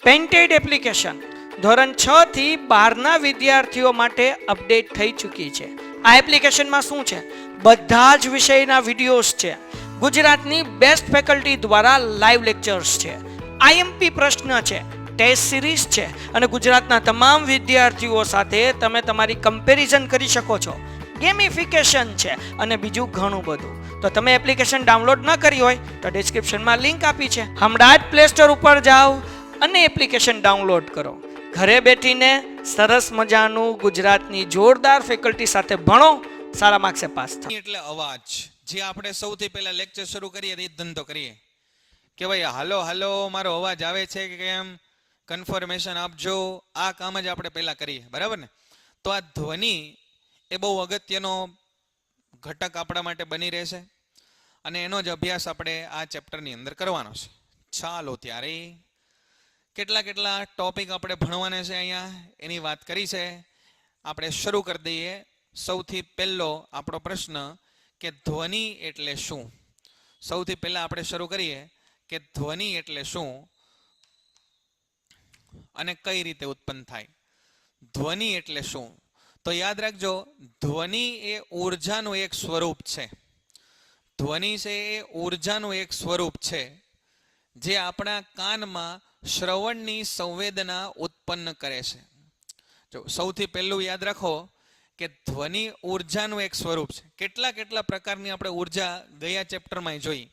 Painted application ધોરણ 6 થી 12ના વિદ્યાર્થીઓ માટે અપડેટ થઈ ચૂકી છે. આ એપ્લિકેશનમાં શું છે? બધા જ વિષયના વિડીયોઝ છે. ગુજરાતની બેસ્ટ ફેકલ્ટી દ્વારા લાઈવ લેક્ચર્સ છે. આઈએમપી પ્રશ્ન છે, ટેસ્ટ સિરીઝ છે અને ગુજરાતના તમામ વિદ્યાર્થીઓ સાથે તમે તમારી કમ્પેરિઝન કરી શકો છો. ગેમિફિકેશન છે અને બીજું ઘણું બધું. તો તમે એપ્લિકેશન ડાઉનલોડ ન કરી હોય તો ડિસ્ક્રિપ્શનમાં લિંક આપી છે. હમણાં જ પ્લે સ્ટોર ઉપર જાઓ અને એપ્લિકેશન ડાઉનલોડ કરો. ઘરે બેઠીને સરસ મજાનું ગુજરાતની જોરદાર ફેકલ્ટી સાથે ભણો, સારા માર્ક્સે પાસ થાઓ. એટલે અવાજ જે આપણે સૌથી પહેલા લેક્ચર શરૂ કરીએ એ ધંધો કરીએ કે ભાઈ હાલો હાલો મારો અવાજ આવે છે કે કેમ, કન્ફર્મેશન આપજો. આ કામ જ આપણે પહેલા કરીએ, બરાબર ને? તો આ ધ્વનિ એ બહુ અગત્યનો ઘટક આપણા માટે બની રહેશે અને એનો જ અભ્યાસ આપણે આ ચેપ્ટરની અંદર કરવાનો છે. ચાલો ત્યારે કેટલા ટોપિક આપણે ભણવાના છે અહીંયા એની વાત કરી છે. આપણે શરૂ કરી દઈએ. સૌથી પહેલો આપણો પ્રશ્ન કે ધ્વનિ એટલે શું? સૌથી પહેલા આપણે શરૂ કરીએ કે ધ્વનિ એટલે શું અને કઈ રીતે ઉત્પન્ન થાય. ધ્વનિ એટલે શું? તો યાદ રાખજો, ધ્વનિ એ ઉર્જાનું એક સ્વરૂપ છે. ધ્વનિ છે એ ઉર્જાનું એક સ્વરૂપ છે જે આપણા કાનમાં શ્રવણની સંવેદના ઉત્પન્ન કરે છે. જો સૌથી પહેલું યાદ રાખો કે ધ્વનિ ઉર્જાનું એક સ્વરૂપ છે. કેટલા પ્રકારની આપણે ઉર્જા ગયા ચેપ્ટરમાં જોઈ.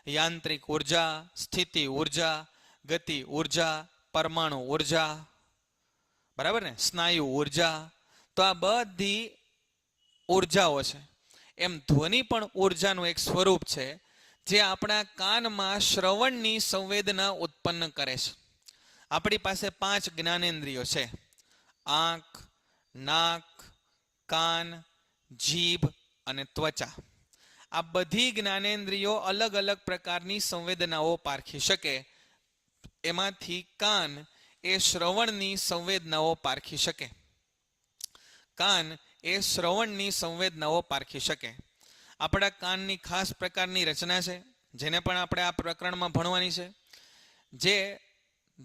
યાંત્રિક ઉર્જા, સ્થિતિ ઉર્જા, ગતિ ઉર્જા, પરમાણુ ઉર્જા, બરાબર ને, સ્નાયુ ઉર્જા. તો આ બધી ઉર્જાઓ છે. એમ ધ્વનિ પણ ઉર્જાનું એક સ્વરૂપ છે જે આપણા કાનમાં શ્રવણની સંવેદના ઉત્પન્ન કરે છે. આપણી પાસે 5 જ્ઞાનેન્દ્રિયો છે: આંખ, નાક, કાન, જીભ અને ત્વચા. આ બધી જ્ઞાનેન્દ્રિયો અલગ અલગ પ્રકારની સંવેદનાઓ પારખી શકે. એમાંથી કાન એ શ્રવણની સંવેદનાઓ પારખી શકે. કાન એ શ્રવણની સંવેદનાઓ પારખી શકે. આપણા કાનની ખાસ પ્રકારની રચના છે જેને પણ આપણે આ પ્રકરણમાં ભણવાની છે, જે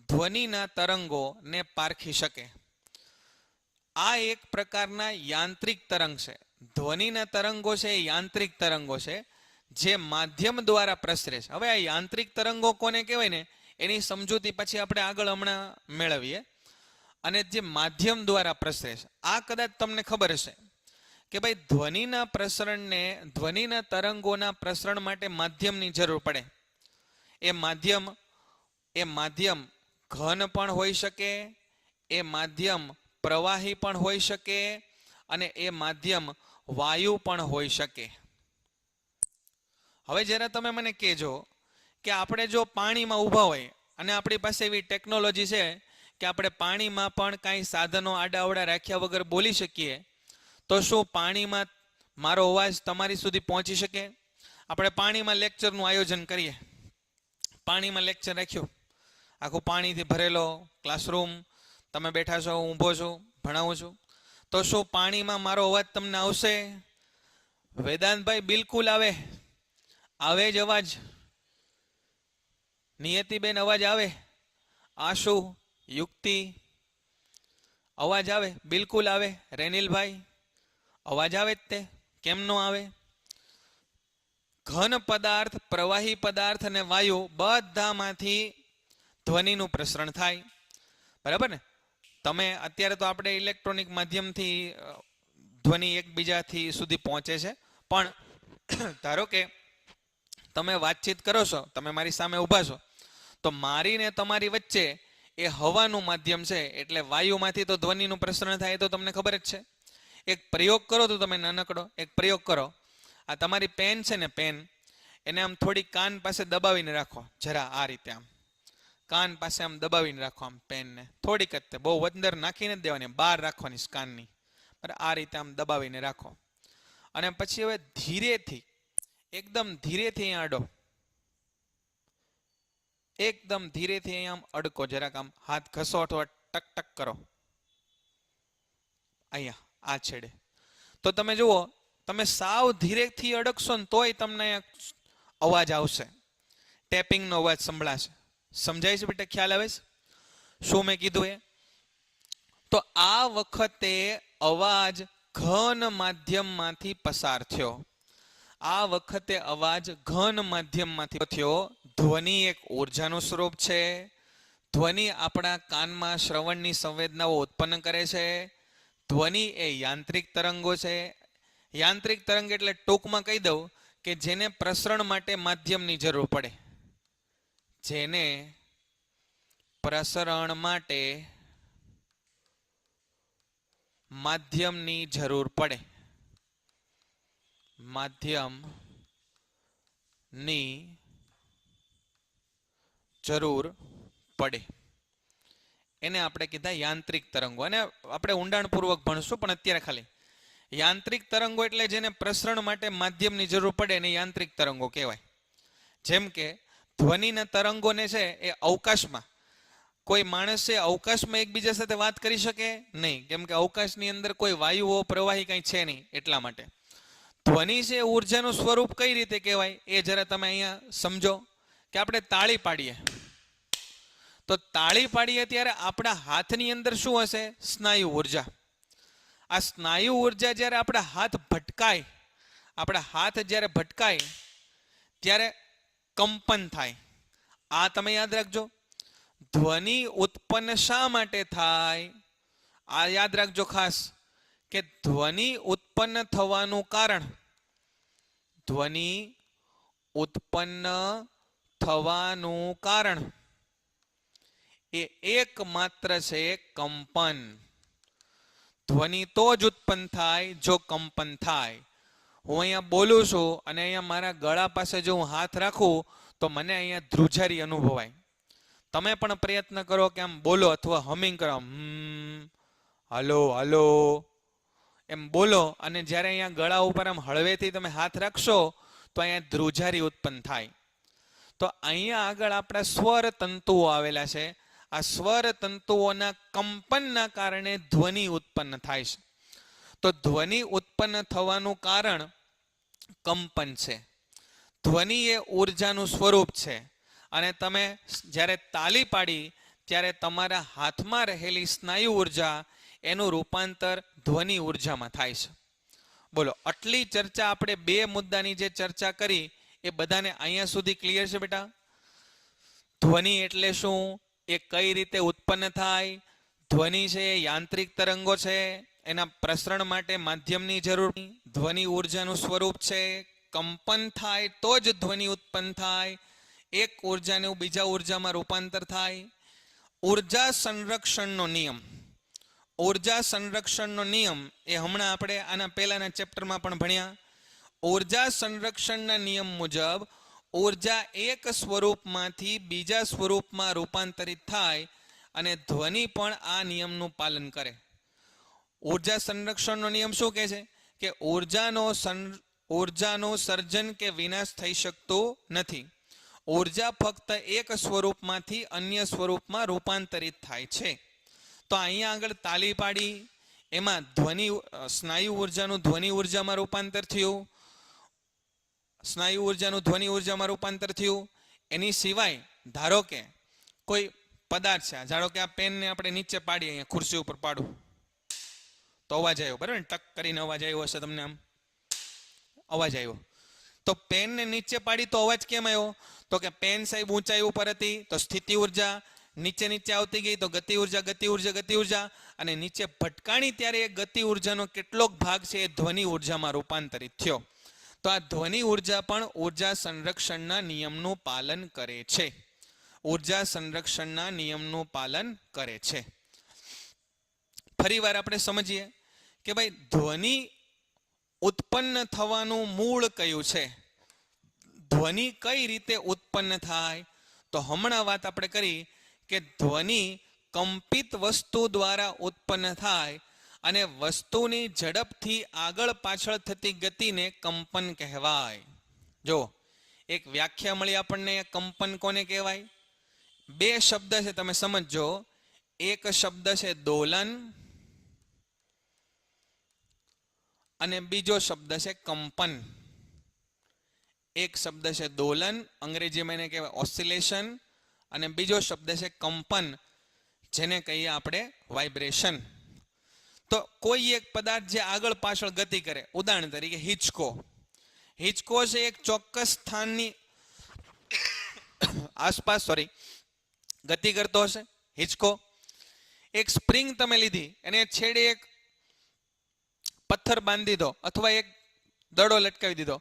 ધ્વનિના તરંગોને પારખી શકે. આ એક પ્રકારના યાંત્રિક તરંગ છે. ધ્વનિના તરંગો છે એ યાંત્રિક તરંગો છે જે માધ્યમ દ્વારા પ્રસરે છે. હવે આ યાંત્રિક તરંગો કોને કહેવાય ને એની સમજૂતી પછી આપણે આગળ હમણાં મેળવીએ. અને જે માધ્યમ દ્વારા પ્રસરે છે, આ કદાચ તમને ખબર હશે કે ભાઈ ધ્વનિના પ્રસરણને, ધ્વનિના તરંગોના પ્રસરણ માટે માધ્યમની જરૂર પડે. એ માધ્યમ ઘન પણ હોઈ શકે, એ માધ્યમ પ્રવાહી પણ હોઈ શકે અને એ માધ્યમ વાયુ પણ હોઈ શકે. હવે જરા તમે મને કહેજો કે આપણે જો પાણીમાં ઊભા હોય અને આપણી પાસે એવી ટેકનોલોજી છે કે આપણે પાણીમાં પણ કાંઈ સાધનો આડાઅવડા રાખ્યા વગર બોલી શકીએ, તો શું પાણીમાં મારો અવાજ તમારી સુધી પહોંચી શકે? આપણે પાણીમાં લેક્ચરનું આયોજન કરીએ. પાણીમાં લેક્ચર રાખ્યું, આખું પાણીથી ભરેલો ક્લાસરૂમ, તમે બેઠા છો, હું ઊભો છું, ભણાવું છું, તો શું પાણીમાં મારો અવાજ તમને આવશે? વેદાંતભાઈ બિલકુલ આવે. આવે જ અવાજ. નિયતિબેન અવાજ આવે. આશુ, યુક્તિ, અવાજ આવે? બિલકુલ આવે. રેનિલભાઈ અવાજ આવે જ તે, કેમ નો આવે? ઘન પદાર્થ, પ્રવાહી પદાર્થ અને વાયુ બધામાંથી ધ્વનિનું પ્રસરણ થાય, બરાબર ને? તમે અત્યારે તો આપણે ઇલેક્ટ્રોનિક માધ્યમથી ધ્વનિ એકબીજાથી સુધી પહોંચે છે, પણ ધારો કે તમે વાતચીત કરો છો, તમે મારી સામે ઊભા છો, તો મારી ને તમારી વચ્ચે એ હવાનું માધ્યમ છે, એટલે વાયુમાંથી તો ધ્વનિનું પ્રસરણ થાય તો તમને ખબર જ છે. એક પ્રયોગ કરો તો તમે નાનકડો એક પ્રયોગ કરો. આ તમારી પેન છે ને, પેન એને આમ થોડી કાન પાસે દબાવીને રાખો, જરા આ રીતે આમ કાન પાસે આમ દબાવીને રાખો, આમ પેનને થોડીક જ, તે બહુ અંદર નાખીને જ દેવાની, બહાર રાખવાની કાનની, બરાબર? આ રીતે આમ દબાવીને રાખો અને પછી હવે ધીરેથી, એકદમ ધીરેથી અહીંયા અડો, એકદમ ધીરેથી અહીંયા આમ અડકો, જરાક આમ હાથ ઘસો અથવા ટક ટક કરો અહીંયા આ છેડે. તો તમે જુઓ, તમે સાવ ધીરેથી અડકશો ને તોય તમને અવાજ આવશે, ટેપિંગનો અવાજ સંભળાશે. સમજાય છે બેટા? ખ્યાલ આવે છે? શું મેં કીધું એ? તો આ વખતે અવાજ ઘન માધ્યમમાંથી પસાર થયો. આ વખતે અવાજ ઘન માધ્યમમાંથી થયો. ધ્વનિ એક ઉર્જાનું સ્વરૂપ છે. ધ્વનિ આપણા કાનમાં શ્રવણની સંવેદનાઓ ઉત્પન્ન કરે છે. ધ્વનિ એ યાંત્રિક તરંગો છે. યાંત્રિક તરંગ એટલે ટૂંકમાં કહી દઉં કે જેને પ્રસરણ માટે માધ્યમની જરૂર પડે. જેને પ્રસરણ માટે માધ્યમની જરૂર પડે. માધ્યમની જરૂર પડે એને આપણે કીધા યાંત્રિક તરંગો. અને આપણે ઊંડાણપૂર્વક ભણશું, પણ અત્યારે ખાલી યાંત્રિક તરંગો એટલે જેને પ્રસરણ માટે માધ્યમની જરૂર પડે એને યાંત્રિક તરંગો કહેવાય. જેમ કે ધ્વનિના તરંગોને છે એ અવકાશમાં, કોઈ માણસે અવકાશમાં એકબીજા સાથે વાત કરી શકે નહીં, કેમ કે અવકાશની અંદર કોઈ વાયુઓ પ્રવાહી કંઈ છે નહીં. એટલા માટે ધ્વનિ છે ઉર્જાનું સ્વરૂપ કઈ રીતે કહેવાય એ જરા તમે અહીંયા સમજો. કે આપણે તાળી પાડીએ તો તાળી પાડીએ ત્યારે આપણા હાથની અંદર શું હશે? સ્નાયુ ઉર્જા. આ સ્નાયુ ઉર્જા જ્યારે આપણા હાથ ભટકાય, આપણા હાથ જ્યારે ભટકાય ત્યારે કંપન થાય. આ તમે યાદ રાખજો. ધ્વનિ ઉત્પન્ન શા માટે થાય? આ યાદ રાખજો ખાસ, કે ધ્વનિ ઉત્પન્ન થવાનું કારણ, ધ્વનિ ઉત્પન્ન થવાનું કારણ એ એકમાત્ર છે કંપન. ધ્વનિ તો જ ઉત્પન્ન થાય જો કંપન થાય. હું અહીંયા બોલું છું અને અહીંયા મારા ગળા પાસે જો હું હાથ રાખું તો મને અહીંયા ધ્રુજારી અનુભવાય. તમે પણ પ્રયત્ન કરો કે આમ બોલો અથવા હમિંગ કરો, હલો હલો એમ બોલો, અને જ્યારે અહીંયા ગળા ઉપર આમ હળવેથી તમે હાથ રાખશો તો અહીંયા ધ્રુજારી ઉત્પન્ન થાય. તો અહીંયા આગળ આપણા સ્વર તંતુઓ આવેલા છે. આ સ્વર તંતુઓના કંપનના કારણે ધ્વનિ ઉત્પન્ન થાય છે. તો ધ્વનિ ઉત્પન્ન થવાનું કારણ કંપન છે. ધ્વનિ એ ઉર્જાનું સ્વરૂપ છે. અને તમે જ્યારે તાલી પાડી ત્યારે તમારા હાથમાં રહેલી સ્નાયુ ઉર્જા એનું રૂપાંતર ધ્વનિ ઉર્જામાં થાય છે. બોલો, આટલી ચર્ચા આપણે બે મુદ્દાની જે ચર્ચા કરી એ બધાને અહીંયા સુધી ક્લિયર છે બેટા? ધ્વનિ એટલે શું, એ કઈ રીતે ઉત્પન્ન થાય, ધ્વનિ છે એ યાંત્રિક તરંગો છે, એના પ્રસરણ માટે માધ્યમની જરૂર, ધ્વનિ ઉર્જાનું સ્વરૂપ છે, કંપન થાય તો જ ધ્વનિ ઉત્પન્ન થાય, એક ઉર્જાનું બીજા ઉર્જામાં રૂપાંતર થાય. ઉર્જા સંરક્ષણનો નિયમ, ઉર્જા સંરક્ષણનો નિયમ એ હમણાં આપણે આના પહેલાના ચેપ્ટરમાં પણ ભણ્યા. ઉર્જા સંરક્ષણના નિયમ મુજબ ઉર્જા એક સ્વરૂપમાંથી બીજા સ્વરૂપમાં રૂપાંતરિત થાય અને ધ્વનિ પણ આ નિયમનું પાલન કરે. ઉર્જા સંરક્ષણનો નિયમ શું કહે છે? કે ઉર્જાનો સર્જન કે વિનાશ થઈ શકતો નથી. ઉર્જા ફક્ત એક સ્વરૂપમાંથી અન્ય સ્વરૂપમાં રૂપાંતરિત થાય છે. તો અહીંયા આગળ તાલી પાડી એમાં ધ્વનિ સ્નાયુ ઉર્જાનું ધ્વનિ ઉર્જામાં રૂપાંતર થયું, સ્નાયુ ઉર્જાનું ધ્વનિ ઉર્જામાં રૂપાંતર થયું. એની સિવાય ધારો કે કોઈ પદાર્થ છે, ધારો કે આ પેનને આપણે નીચે પાડીએ, અહીંયા ખુરશી ઉપર પાડું તો અવાજ આવ્યો, બરાબર ને? ટક કરીને અવાજ આવ્યો હશે તમને, આમ અવાજ આવ્યો. તો પેનને નીચે પાડી તો અવાજ કેમ આવ્યો? તો કે પેન સાહેબ ઊંચાઈ ઉપર હતી તો સ્થિતિ ઉર્જા, નીચે નીચે આવતી ગઈ તો ગતિ ઉર્જા, ગતિ ઉર્જા, ગતિ ઉર્જા, અને નીચે ભટકાણી ત્યારે એ ગતિ ઉર્જાનો કેટલોક ભાગ છે એ ધ્વનિ ઉર્જામાં રૂપાંતરિત થયો. તો આ ધ્વનિ ઉર્જા પણ ઉર્જા સંરક્ષણના નિયમનું પાલન કરે છે. ઉર્જા સંરક્ષણના નિયમનું પાલન કરે છે. ફરીવાર આપણે સમજીએ કે ભાઈ ધ્વનિ ઉત્પન્ન થવાનું મૂળ કયું છે, ધ્વનિ કઈ રીતે ઉત્પન્ન થાય? તો હમણાં વાત આપણે કરી કે ધ્વનિ કંપિત વસ્તુ દ્વારા ઉત્પન્ન થાય અને વસ્તુની ઝડપથી આગળ પાછળ થતી ગતિને કંપન કહેવાય. જો એક વ્યાખ્યા મળી આપણને, કંપન કોને કહેવાય? બે શબ્દ છે, તમે સમજો. એક શબ્દ છે દોલન અને બીજો શબ્દ છે કંપન. એક શબ્દ છે દોલન, અંગ્રેજીમાં એને કહેવાય ઓસિલેશન, અને બીજો શબ્દ છે કંપન. જેને કહીએ આપણે વાઇબ્રેશન. તો કોઈ એક પદાર્થ જે આગળ પાછળ ગતિ કરે, ઉદાહરણ તરીકે હિંચકો. હિંચકો છે એક ચોક્કસ સ્થાનની આસપાસ ગતિ કરતો હશે. હિંચકો. એક સ્પ્રિંગ તમે લીધી અને છેડે એક પથ્થર બાંધી દો અથવા એક દડો લટકાવી દીધો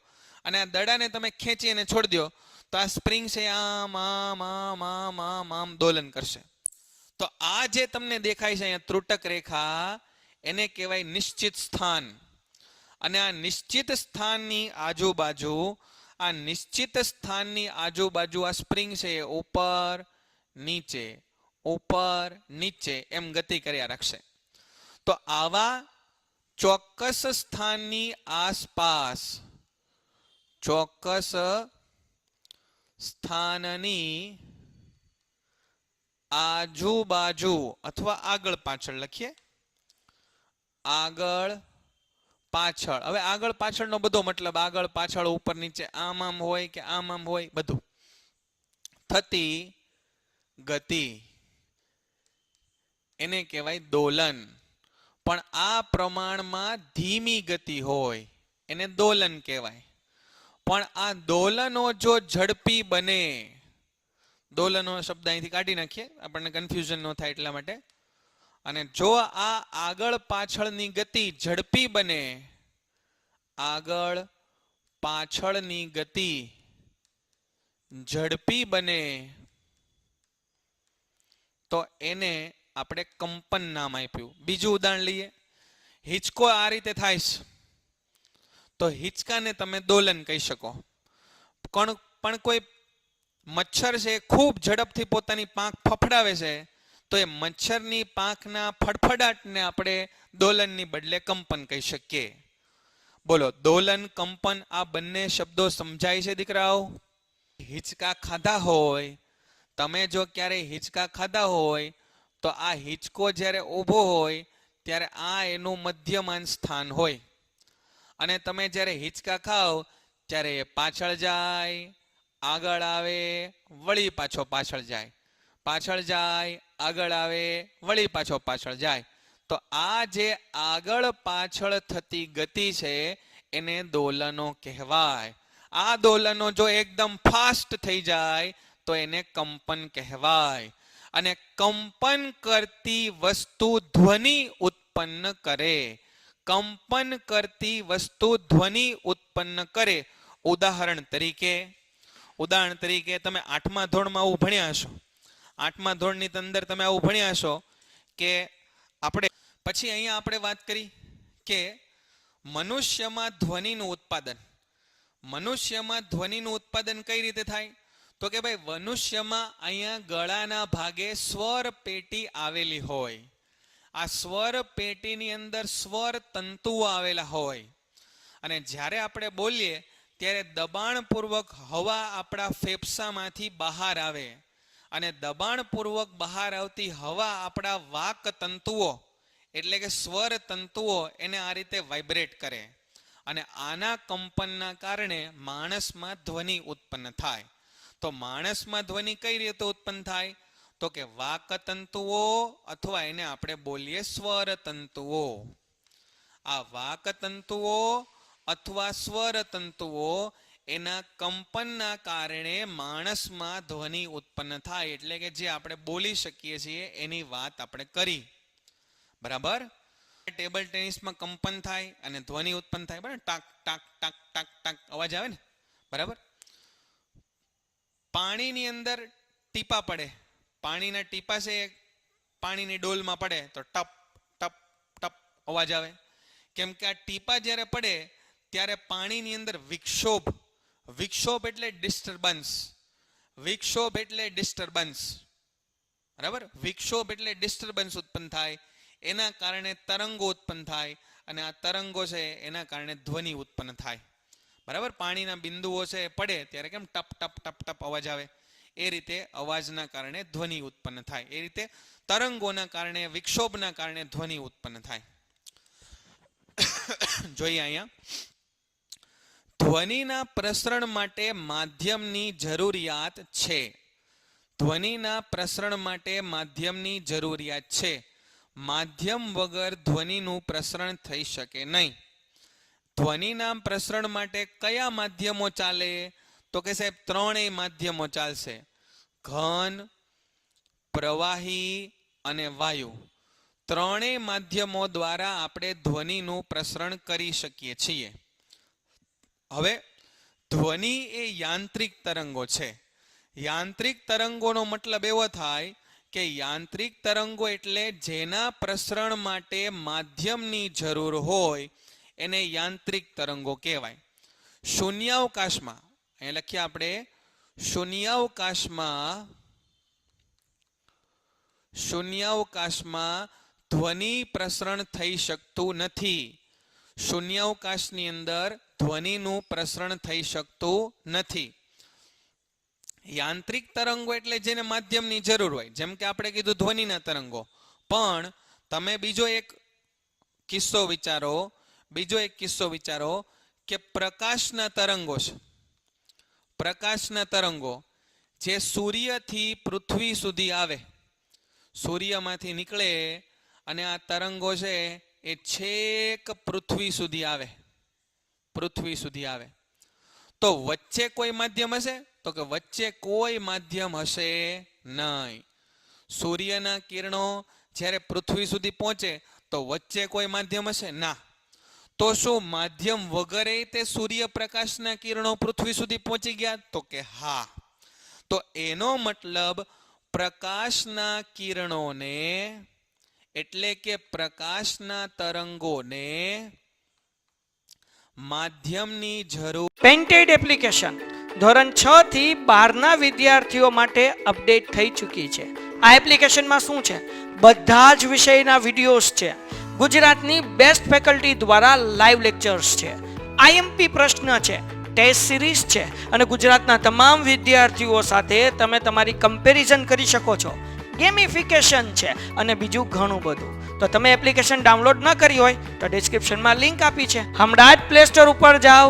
અને આ દડાને તમે ખેંચી અને છોડી દો તો આ સ્પ્રિંગ છે આમ આમ આમ આમ આમ આમ દોલન કરશે. તો આ જે તમને દેખાય છે અહીંયા ત્રુટક રેખા, એને કહેવાય નિશ્ચિત સ્થાન. અને આ નિશ્ચિત સ્થાનની આજુબાજુ આ સ્પ્રિંગ છે ઉપર નીચે એમ ગતિ કર્યા રાખશે. તો આવા ચોક્કસ સ્થાનની આસપાસ, ચોક્કસ સ્થાનની આજુબાજુ અથવા આગળ પાછળ લખીએ, આગળ પાછળ. હવે આગળ પાછળનો બધો મતલબ આગળ પાછળ ઉપર નીચે આમ આમ હોય કે આમ આમ હોય બધું. થતી ગતિ એને કહેવાય દોલન. પણ આ પ્રમાણમાં ધીમી ગતિ હોય એને દોલન કહેવાય. પણ આ દોલનો જો ઝડપી બને, દોલનો શબ્દ અહીંથી કાઢી નાખીએ આપણને કન્ફ્યુઝન ન થાય એટલા માટે. અને જો આ આગળ પાછળની ગતિ ઝડપી બને, આગળ પાછળની ગતિ ઝડપી બને, તો એને આપણે કંપન નામ આપ્યું. બીજું ઉદાહરણ લઈએ. હિંચકો આ રીતે થાય છે તો હિંચકાને તમે દોલન કહી શકો. પણ કોઈ મચ્છર છે ખૂબ ઝડપથી પોતાની પાંખ ફફડાવે છે તો એ મચ્છરની પાંખના ફડફડાટને આપણે દોલનની બદલે કંપન કહી શકીએ. બોલો, દોલન કંપન આ બંને શબ્દો સમજાય છે દીકરાઓ? હિંચકા ખાધા હોય, તમે જો ક્યારેય હિંચકા ખાધા હોય તો આ હિંચકો જ્યારે ઊભો હોય ત્યારે આ એનું મધ્યમાન સ્થાન હોય. અને તમે જ્યારે હિંચકા ખાઓ ત્યારે પાછળ જાય, આગળ આવે, વળી પાછો પાછળ જાય, પાછળ જાય, આગળ આવે, વળી પાછો પાછળ જાય. તો આ જે આગળ પાછળ થતી ગતિ છે એને દોલનો કહેવાય. આ દોલનો જો એકદમ ફાસ્ટ થઈ જાય તો એને કંપન કહેવાય. અને કંપન કરતી વસ્તુ ધ્વનિ ઉત્પન્ન કરે. કંપન કરતી વસ્તુ ધ્વનિ ઉત્પન્ન કરે. ઉદાહરણ તરીકે તમે 8મા ધોરણમાં આવું ભણ્યા હશો. 8મા ધોરણની અંદર તમે આવું ભણ્યા હશો કે આપણે પછી અહીંયા આપણે વાત કરી કે મનુષ્યમાં ધ્વનિનું ઉત્પાદન. મનુષ્યમાં ધ્વનિનું ઉત્પાદન કઈ રીતે થાય? તો કે ભાઈ મનુષ્યમાં અહીંયા ગળાના ભાગે સ્વર પેટી આવેલી હોય. આ સ્વર પેટીની અંદર સ્વર તંતુઓ આવેલા હોય. અને જ્યારે આપણે બોલીએ ત્યારે દબાણપૂર્વક હવા આપણા ફેફસામાંથી બહાર આવે. અને દબાણપૂર્વક બહાર આવતી હવા આપણા વાક તંતુઓ એટલે કે સ્વર તંતુઓ એને આ રીતે વાઇબ્રેટ કરે. અને આના કંપનના કારણે માણસમાં ધ્વનિ ઉત્પન્ન થાય. તો માણસમાં ધ્વનિ કઈ રીતે ઉત્પન્ન થાય? તો કે વાક તંતુઓ અથવા એને આપણે બોલીએ સ્વર તંતુઓ. આ વાક તંતુઓ અથવા સ્વર તંતુઓ એના કંપનના કારણે માણસમાં ધ્વનિ ઉત્પન્ન થાય. એટલે કે જે આપણે બોલી શકીએ છીએ એની વાત આપણે કરી. બરાબર? ટેબલ ટેનિસમાં કંપન થાય અને ધ્વનિ ઉત્પન્ન થાય. બરાબર? ટાક ટાક ટાક ટાક ટાક અવાજ આવે ને? બરાબર? પાણીની અંદર ટીપા પડે. પાણીના ટીપા છે પાણીની ડોલમાં પડે તો ટપ ટપ ટપ અવાજ આવે. કેમ કે આ ટીપા જ્યારે પડે ત્યારે પાણીની અંદર વિક્ષોભ એટલે ડિસ્ટર્બન્સ. બરાબર? વિક્ષોભ એટલે ડિસ્ટર્બન્સ ઉત્પન્ન થાય. એના કારણે તરંગો ઉત્પન્ન થાય અને આ તરંગો છે એના કારણે ધ્વનિ ઉત્પન્ન થાય. બરાબર? પાણીના બિંદુઓ છે પડે ત્યારે કેમ ટપ ટપ ટપ ટપ અવાજ આવે, એ રીતે અવાજના કારણે ધ્વનિ ઉત્પન્ન થાય. એ રીતે તરંગોના કારણે, વિક્ષોભના કારણે ધ્વનિ ઉત્પન્ન થાય. જોઈએ અહીંયા, ધ્વનિના પ્રસરણ માટે માધ્યમની જરૂરિયાત છે. ધ્વનિના પ્રસરણ માટે માધ્યમની જરૂરિયાત છે. માધ્યમ વગર ધ્વનિનું પ્રસરણ થઈ શકે નહીં. ધ્વનિના પ્રસરણ માટે કયા માધ્યમો ચાલે? તો કે સાહેબ ત્રણેય માધ્યમો ચાલશે: ઘન, પ્રવાહી અને વાયુ. ત્રણેય માધ્યમો દ્વારા આપણે ધ્વનિનું પ્રસરણ કરી શકીએ છીએ. હવે ધ્વનિ એ યાંત્રિક તરંગો છે. યાંત્રિક તરંગોનો મતલબ એવો થાય કે યાંત્રિક તરંગો એટલે જેના પ્રસરણ માટે માધ્યમની જરૂર હોય એને યાંત્રિક તરંગો કહેવાય. શૂન્યાવકાશમાં અહીં લખીએ આપણે, શૂન્યાવકાશમાં ધ્વનિ પ્રસરણ થઈ શકતું નથી. શૂન્યાવકાશની અંદર ધ્વનિનું પ્રસરણ થઈ શકતું નથી. યાંત્રિક તરંગો એટલે જેને માધ્યમની જરૂર હોય, જેમ કે આપણે કીધું ધ્વનિના તરંગો. પણ તમે બીજો એક કિસ્સો વિચારો કે પ્રકાશના તરંગો છે. પ્રકાશના તરંગો જે સૂર્યથી પૃથ્વી સુધી આવે, સૂર્યમાંથી નીકળે અને આ તરંગો છે એ છેક પૃથ્વી સુધી આવે. તો વચ્ચે કોઈ માધ્યમ હશે? તો કે વચ્ચે કોઈ માધ્યમ હશે નહીં. સૂર્યના કિરણો જ્યારે પૃથ્વી સુધી પહોંચે તો વચ્ચે કોઈ માધ્યમ હશે? ના. તો શું માધ્યમ વગરે તે સૂર્યપ્રકાશના કિરણો પૃથ્વી સુધી પહોંચી ગયા? તો કે હા. તો એનો મતલબ પ્રકાશના કિરણોને એટલે કે પ્રકાશના તરંગોને માધ્યમની જરૂર. પેન્ટેડ એપ્લિકેશન ધોરણ 6 થી 12ના વિદ્યાર્થીઓ માટે અપડેટ થઈ ચૂકી છે. આ એપ્લિકેશનમાં શું છે? બધા જ વિષયના વિડીયોઝ છે. ગુજરાતની બેસ્ટ ફેકલ્ટી દ્વારા લાઈવ લેક્ચર્સ છે. આઈએમપી પ્રશ્ન છે, ટેસ્ટ સિરીઝ છે અને ગુજરાતના તમામ વિદ્યાર્થીઓ સાથે તમે તમારી કમ્પેરિઝન કરી શકો છો. ગેમિફિકેશન છે અને બીજું ઘણું બધું. તો તમે એપ્લિકેશન ડાઉનલોડ ન કરી હોય તો ડિસ્ક્રિપ્શનમાં લિંક આપી છે. હમણાં જ પ્લે સ્ટોર ઉપર જાઓ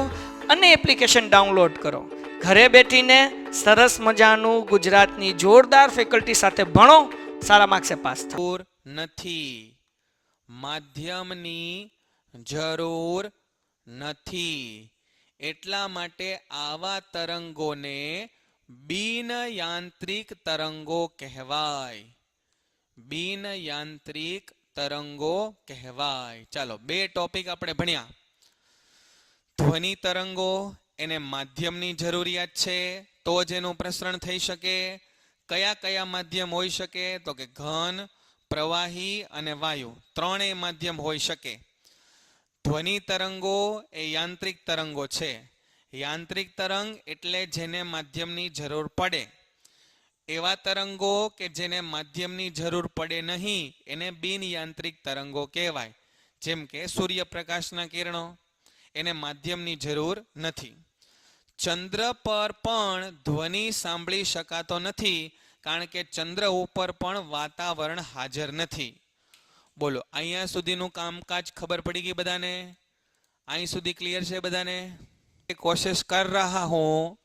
અને એપ્લિકેશન ડાઉનલોડ કરો. ઘરે બેઠીને સરસ મજાનું ગુજરાતની જોરદાર ફેકલ્ટી સાથે ભણો, સારા માર્ક્સે પાસ થાઓ. નથી, માધ્યમની જરૂર નથી. એટલા માટે આવા તરંગોને બિન યાંત્રિક તરંગો કહેવાય. બિન યાંત્રિક તરંગો કહેવાય. ચાલો 2 ટોપિક આપણે ભણ્યા. ધ્વનિ તરંગો એને માધ્યમની જરૂરિયાત છે તો જ એનું પ્રસરણ થઈ શકે. કયા કયા માધ્યમ હોઈ શકે? તો કે ઘન, પ્રવાહી અને વાયુ. ત્રણેય માધ્યમ હોઈ શકે. ધ્વનિ તરંગો એ યાંત્રિક તરંગો છે. યાંત્રિક તરંગ એટલે જેને માધ્યમની જરૂર પડે. એવા તરંગો કે જેને માધ્યમની જરૂર પડે નહીં એને બિન યાંત્રિક તરંગો કહેવાય. જેમ કે સૂર્યપ્રકાશના કિરણો, એને માધ્યમની જરૂર નથી. ચંદ્ર પર પણ ધ્વનિ સાંભળી શકાતો નથી કારણ કે ચંદ્ર ઉપર પણ વાતાવરણ હાજર નથી. બોલો, અહીંયા સુધીનું કામકાજ ખબર પડી ગઈ બધાને? અહીં સુધી ક્લિયર છે બધાને? कोशिश कर रहा हूँ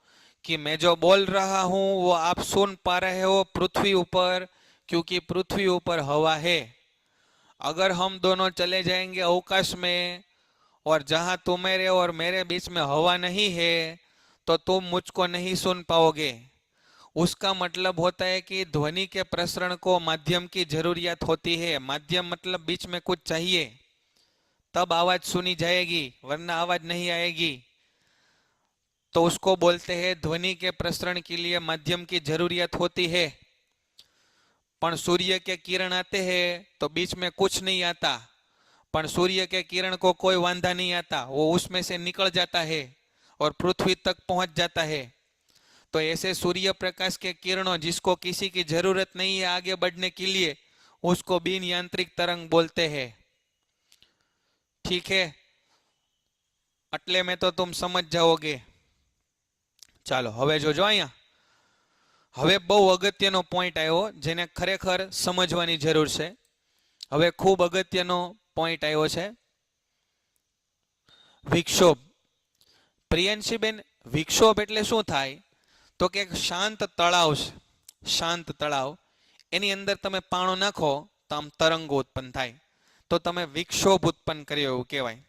कि मैं जो बोल रहा हूँ वो आप सुन पा रहे हो पृथ्वी ऊपर, क्योंकि पृथ्वी ऊपर हवा है. अगर हम दोनों चले जाएंगे अवकाश में और जहाँ तुम्हारे और मेरे बीच में हवा नहीं है तो तुम मुझको नहीं सुन पाओगे. उसका मतलब होता है कि ध्वनि के प्रसरण को माध्यम की जरूरियात होती है. माध्यम मतलब बीच में कुछ चाहिए तब आवाज सुनी जाएगी, वरना आवाज नहीं आएगी. तो उसको बोलते हैं ध्वनि के प्रसरण के लिए माध्यम की जरूरियत होती है. पण सूर्य के किरण आते हैं तो बीच में कुछ नहीं आता, पण सूर्य के किरण को कोई वांधा नहीं आता, वो उसमें से निकल जाता है और पृथ्वी तक पहुंच जाता है. तो ऐसे सूर्य प्रकाश के किरणों जिसको किसी की जरूरत नहीं है आगे बढ़ने के लिए, उसको बिन यांत्रिक तरंग बोलते हैं. ठीक है, अटले में तो तुम समझ जाओगे. ચાલો હવે જોજો અહીંયા. હવે બહુ અગત્યનો પોઈન્ટ આવ્યો જેને ખરેખર સમજવાની જરૂર છે. હવે ખૂબ અગત્યનો પોઈન્ટ આવ્યો છે, વિક્ષોભ. પ્રિયંશીબેન, વિક્ષોભ એટલે શું થાય? તો કે એક શાંત તળાવ છે, શાંત તળાવ, એની અંદર તમે પાણો નાખો તો આમ તરંગો ઉત્પન્ન થાય, તો તમે વિક્ષોભ ઉત્પન્ન કર્યો એવું કહેવાય.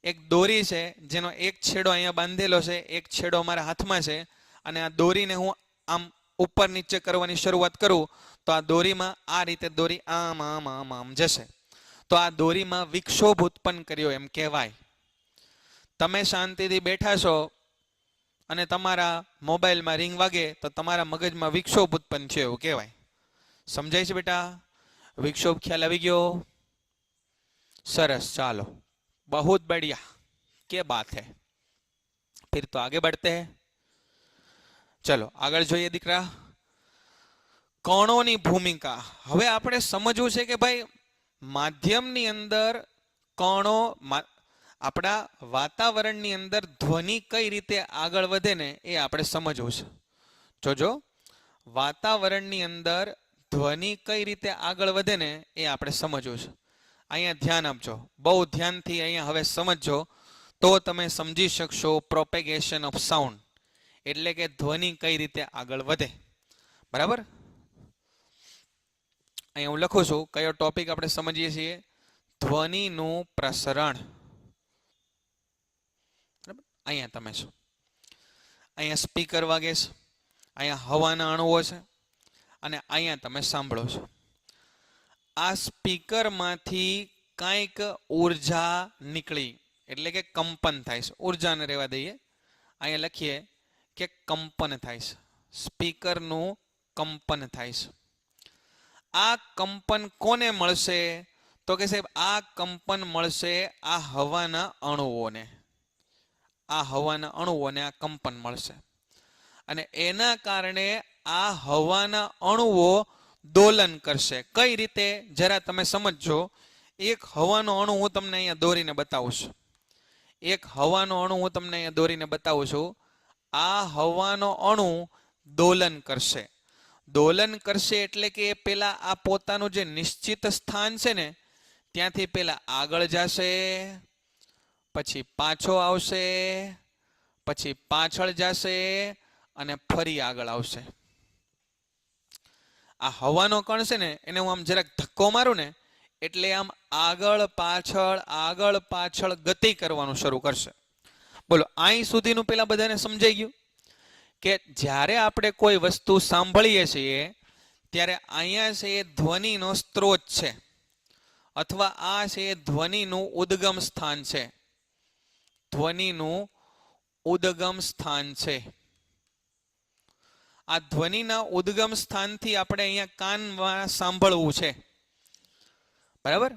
એક દોરી છે જેનો એક છેડો અહીંયા બાંધેલો છે, એક છેડો મારા હાથમાં છે, અને આ દોરીને હું આમ ઉપર નીચે કરવાની શરૂઆત કરું તો આ દોરીમાં આ રીતે દોરી આમ આમ આમ આમ જશે, તો આ દોરીમાં વિક્ષોભ ઉત્પન્ન કર્યો એમ કહેવાય. તમે શાંતિથી બેઠા છો અને તમારા મોબાઈલમાં રિંગ વાગે તો તમારા મગજમાં વિક્ષોભ ઉત્પન્ન છે એવું કહેવાય. સમજાય છે બેટા? વિક્ષોભ ખ્યાલ આવી ગયો? સરસ, ચાલો, बहुत बढ़िया, क्या बात है. फिर तो आगे बढ़ते हैं. चलो આગળ જોઈએ દીકરા. કણોની ભૂમિકા. હવે આપણે સમજવું છે કે ભાઈ માધ્યમની અંદર કણો, આપણા વાતાવરણની અંદર ધ્વનિ કઈ રીતે આગળ વધે ને એ આપણે સમજવું છે. જોજો, વાતાવરણની અંદર ધ્વનિ કઈ રીતે આગળ વધે ને એ આપણે સમજવું છે. અહીંયા ધ્યાન આપજો, બહુ ધ્યાનથી અહીંયા હવે સમજજો તો તમે સમજી શકશો પ્રોપેગેશન ઓફ સાઉન્ડ, એટલે કે ધ્વનિ કઈ રીતે આગળ વધે. બરાબર? અહીંયા હું લખું છું કયો ટોપિક આપણે સમજીએ છીએ, ધ્વનિનું પ્રસરણ. બરાબર? અહીંયા તમે છો, અહીંયા સ્પીકર વાગે છે, અહીંયા હવાના અણુઓ છે, અને અહીંયા તમે સાંભળો છો. આ સ્પીકરમાંથી કંઈક ઉર્જા નીકળી, એટલે કે કંપન થાય છે. ઉર્જાને રહેવા દઈએ, અહીંયા લખીએ કે કંપન થાય છે, સ્પીકરનું કંપન થાય છે. આ કંપન કોને મળશે? તો કે સાહેબ આ કંપન મળશે આ હવાના અણુઓને. આ હવાના અણુઓને આ કંપન મળશે, અને એના કારણે આ હવાના અણુઓ દોલન કરશે. કઈ રીતે જરા તમે સમજજો. એક હવાનો અણુ હું તમને અહીંયા દોરીને બતાવું છું. એક હવાનો અણુ હું તમને અહીંયા દોરીને બતાવું છું. આ હવાનો અણુ દોલન કરશે. દોલન કરશે એટલે કે એ પેલા આ પોતાનું જે નિશ્ચિત સ્થાન છે ને ત્યાંથી પેલા આગળ જશે, પછી પાછો આવશે, પછી પાછળ જશે, અને ફરી આગળ આવશે. આ હવાનો કણ છે ને એને હું આમ જરાક ધક્કો મારું ને એટલે આમ આગળ પાછળ ગતિ કરવાનું શરૂ કરશે. બોલો, અહીં સુધીનું પેલા બધાને સમજાઈ ગયું કે જ્યારે આપણે કોઈ વસ્તુ સાંભળીએ છીએ ત્યારે અહીંયા છે એ ધ્વનિનો સ્ત્રોત છે, અથવા આ છે એ ધ્વનિનું ઉદ્ગમ સ્થાન છે. ધ્વનિનું ઉદ્ગમ સ્થાન છે. આ ધ્વનિના ઉદ્ગમ સ્થાનથી આપણે અહીંયા કાનમાં સાંભળવું છે. બરાબર?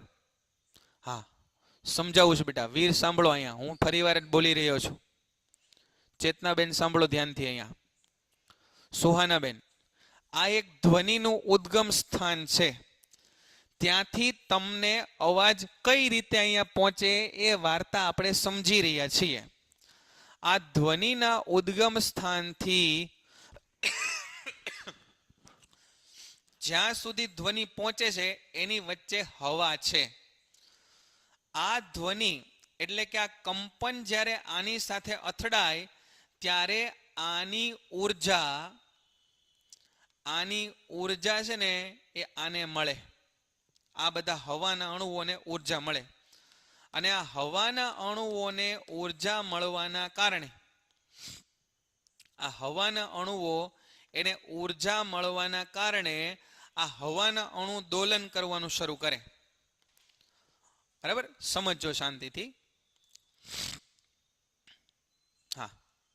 હા, સમજાવું છું બેટા. વીર સાંભળો, અહીંયા હું ફરી વાર બોલી રહ્યો છું. ચેતનાબેન સાંભળો ધ્યાનથી. અહીંયા સુહાનાબેન, આ એક ધ્વનિનું ઉદ્ગમ સ્થાન છે. ત્યાંથી તમને અવાજ કઈ રીતે અહીંયા પહોંચે એ વાર્તા આપણે સમજી રહ્યા છીએ. આ ધ્વનિના ઉદ્ગમ સ્થાનથી જ્યાં સુધી ધ્વનિ પહોંચે છે એની વચ્ચે હવા છે. આ ધ્વનિ એટલે કે આ કંપન જ્યારે આની સાથે અથડાય ત્યારે આની ઉર્જા છે ને એ આને મળે. આ બધા હવાના અણુઓને ઉર્જા મળે, અને આ હવાના અણુઓને ઉર્જા મળવાના કારણે આ હવાના અણુઓ એને ઉર્જા મળવાના કારણે આ હવાના અણુ દોલન કરવાનું શરૂ કરે. બરાબર? સમજો શાંતિથી. હા,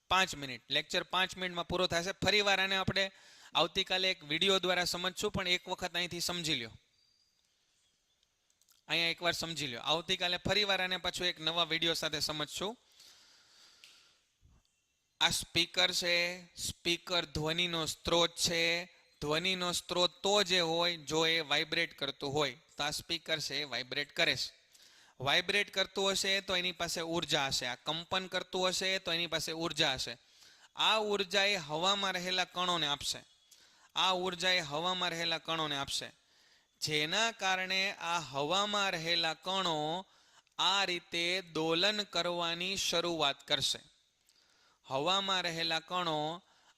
5 મિનિટ લેક્ચર 5 મિનિટમાં પૂરો થશે. ફરી વાર આને આપણે આવતીકાલે એક વિડીયો દ્વારા સમજશું, પણ એક વખત અહીંથી સમજી લ્યો. અહીંયા એકવાર સમજી લ્યો. આવતીકાલે ફરી વાર આને પાછું એક નવા વિડીયો સાથે સમજશું. આ સ્પીકર છે, સ્પીકર ધ્વનિનો સ્ત્રોત છે. ધ્વનિનો સ્ત્રોત તો જે હોય જો એ વાઇબ્રેટ કરતું હોય તો આ સ્પીકર છે એ વાઇબ્રેટ કરે છે. વાઇબ્રેટ કરતું હશે તો એની પાસે ઉર્જા હશે. આ કંપન કરતું હશે તો એની પાસે ઉર્જા હશે. આ ઉર્જા એ હવામાં રહેલા કણોને આપશે. આ ઉર્જા એ હવામાં રહેલા કણોને આપશે, જેના કારણે આ હવામાં રહેલા કણો આ રીતે દોલન કરવાની શરૂઆત કરશે. હવામાં રહેલા કણો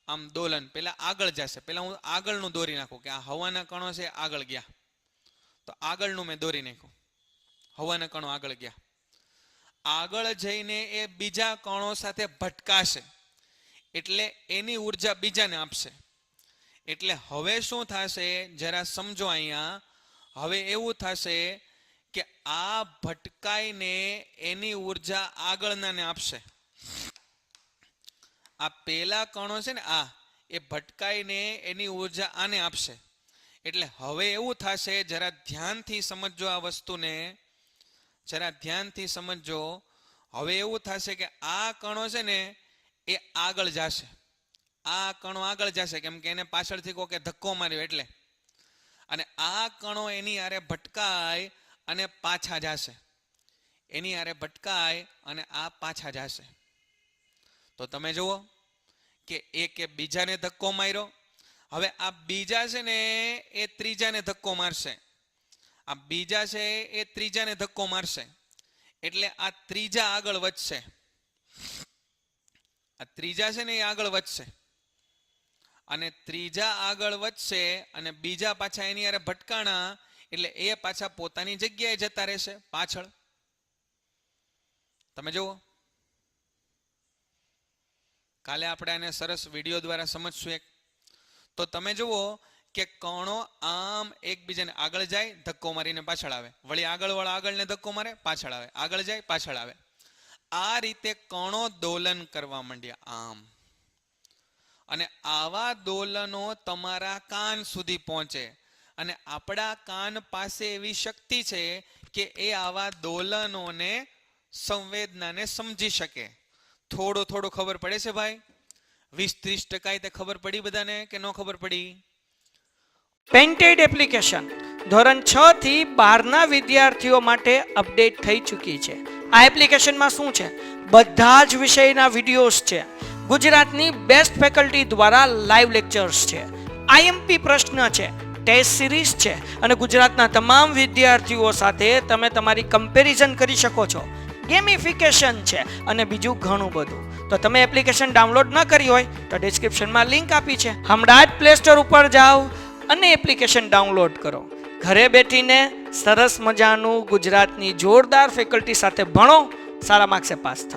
આમ દોલન, પેલા આગળ જશે. પેલા હું આગળનું દોરી નાખું કે આ હવાના કણો છે આગળ ગયા, તો આગળનું મેં દોરી નાખ્યું, હવાના કણો આગળ ગયા. આગળ જઈને એ બીજા કણો સાથે ભટકાશે એટલે એની ઉર્જા બીજાને આપશે. એટલે હવે શું થશે જરા સમજો અહીંયા. હવે એવું થશે કે આ ભટકાઈને એની ઉર્જા આગળનાને આપશે. આ પેલા કણો છે ને આ, એ ભટકાઈને એની ઉર્જા આને આપશે. એટલે હવે એવું થશે, જરા ધ્યાનથી સમજજો આ વસ્તુને, જરા ધ્યાનથી સમજજો. હવે એવું થશે કે આ કણો છે ને એ આગળ જશે, આ કણો આગળ જશે કેમ કે એને પાછળથી કોકે ધક્કો માર્યો એટલે. અને આ કણો એની હારે ભટકાય અને પાછા જશે, એની હારે ભટકાય અને આ પાછા જશે. તો તમે જુઓ કે એક બીજાને ધક્કો માર્યો, હવે આ બીજા છે ને એ ત્રીજાને ધક્કો મારશે, આ બીજા છે એ ત્રીજાને ધક્કો મારશે એટલે આ ત્રીજા આગળ વધશે, આ ત્રીજા છે ને એ આગળ વધશે અને ત્રીજા આગળ વધશે અને બીજા પાછા એની હારે ભટકાણા એટલે એ પાછા પોતાની જગ્યાએ જતા રહેશે પાછળ. તમે જુઓ, કાલે આપણે આને સરસ વિડીયો દ્વારા સમજશું એક. તો તમે જુઓ કે કણો આમ એકબીજાને આગળ જાય, ધક્કો મારીને પાછળ આવે, વળી આગળવાળા આગળને ધક્કો મારે, પાછળ આવે, આગળ જાય, પાછળ આવે. આ રીતે કણો દોલન કરવા માંડ્યા આમ. અને આવા દોલનો તમારા કાન સુધી પહોંચે અને આપણા કાન પાસે એવી શક્તિ છે કે એ આવા દોલનોને સંવેદનાને સમજી શકે. થોડો થોડો ખબર પડે છે ભાઈ, 20-30% તે ખબર પડી બધાને કે ન ખબર પડી? પેન્ટેડ એપ્લિકેશન ધોરણ 6 થી 12ના વિદ્યાર્થીઓ માટે અપડેટ થઈ ચૂકી છે. આ એપ્લિકેશનમાં શું છે? બધા જ વિષયના વિડીયોઝ છે. ગુજરાતની બેસ્ટ ફેકલ્ટી દ્વારા લાઈવ લેક્ચર્સ છે, આઈએમપી પ્રશ્ન છે, ટેસ્ટ સિરીઝ છે અને ગુજરાતના તમામ વિદ્યાર્થીઓ સાથે તમે તમારી કમ્પેરિઝન કરી શકો છો. ગેમિફિકેશન છે અને બીજું ઘણું બધું. તો તમે એપ્લિકેશન ડાઉનલોડ ન કરી હોય તો ડિસ્ક્રિપ્શનમાં લિંક આપી છે, હમણાં જ પ્લે સ્ટોર ઉપર જાઓ અને એપ્લિકેશન ડાઉનલોડ કરો. ઘરે બેઠીને સરસ મજાનું ગુજરાતની જોરદાર ફેકલ્ટી સાથે ભણો, સારા માર્ક્સે પાસ થાઓ.